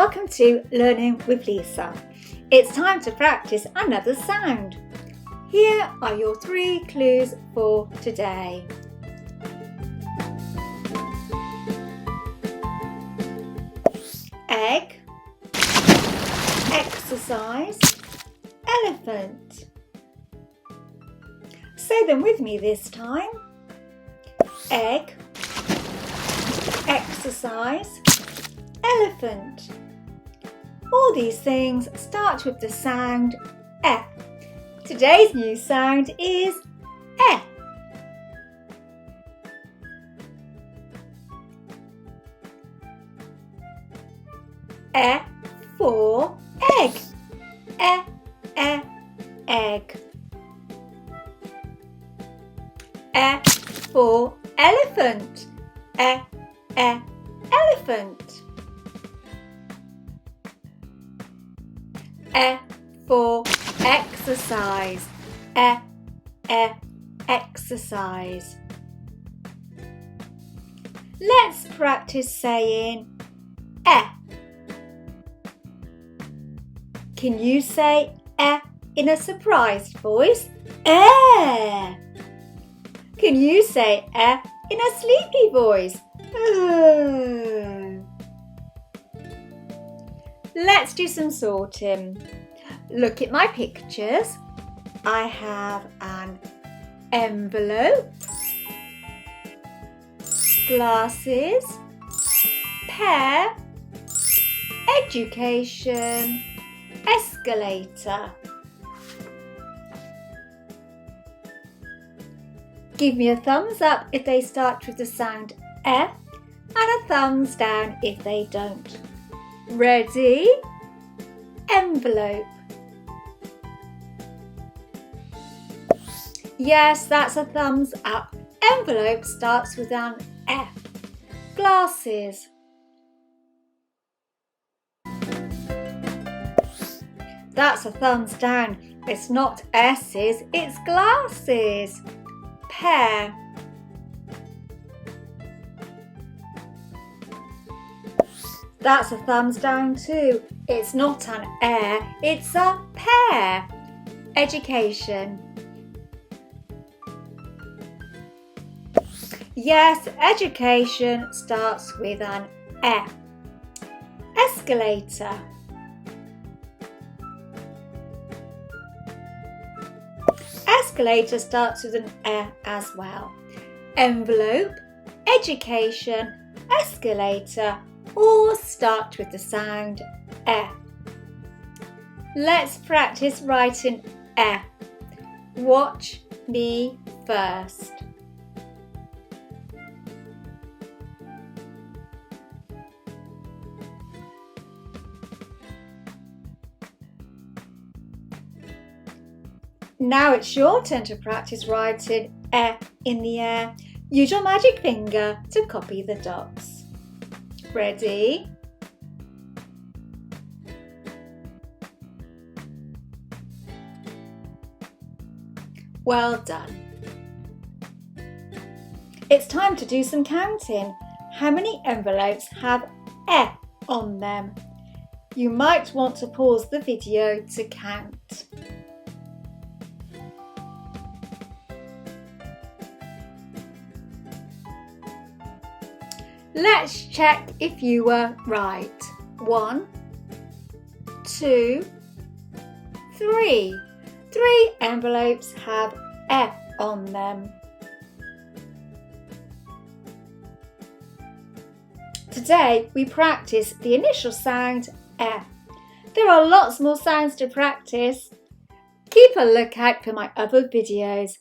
Welcome to Learning with Lisa. It's time to practice another sound. Here are your 3 clues for today. Egg, exercise, elephant. Say them with me this time. Egg, exercise, elephant. All these things start with the sound E. Today's new sound is E. E for egg. Egg. E for elephant. Elephant. E for exercise. Exercise. Let's practice saying E. Can you say E in a surprised voice? Eh. Can you say E in a sleepy voice? Let's do some sorting. Look at my pictures. I have an envelope, glasses, pear, education, escalator. Give me a thumbs up if they start with the sound E and a thumbs down if they don't. Ready? Envelope. Yes, that's a thumbs up. Envelope starts with an F. Glasses. That's a thumbs down. It's not S's, it's glasses. Pear. That's a thumbs down too. It's not an air, it's a pear. Education. Yes, education starts with an E. Escalator. Escalator starts with an E as well. Envelope, education, escalator all start with the sound E. Let's practice writing E. Watch me first. Now it's your turn to practice writing E in the air. Use your magic finger to copy the dots. Ready? Well done. It's time to do some counting. How many envelopes have E on them? You might want to pause the video to count. Let's check if you were right. 1, 2, 3. 3 envelopes have E on them. Today we practice the initial sound E. There are lots more sounds to practice. Keep a lookout for my other videos.